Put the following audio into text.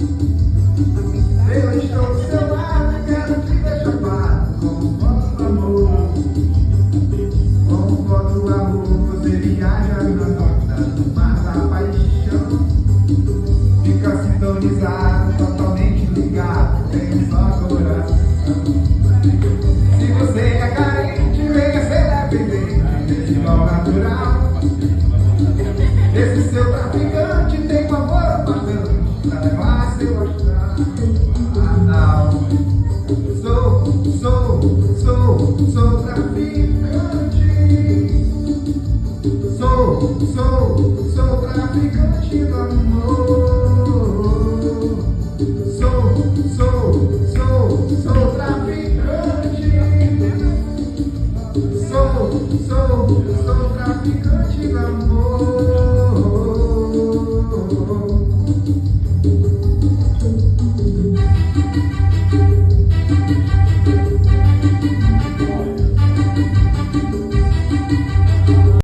Eu estou do seu lado, quero te ver chapado com foto do amor. Com foto do amor, você viaja na onda do mar da paixão. Fica sintonizado, totalmente ligado, tem um só coração. Se você é carente, venha ser dependente desse dom natural. Esse seu traficante tem um amor bastante pra levar seu astral. Sou traficante. Sou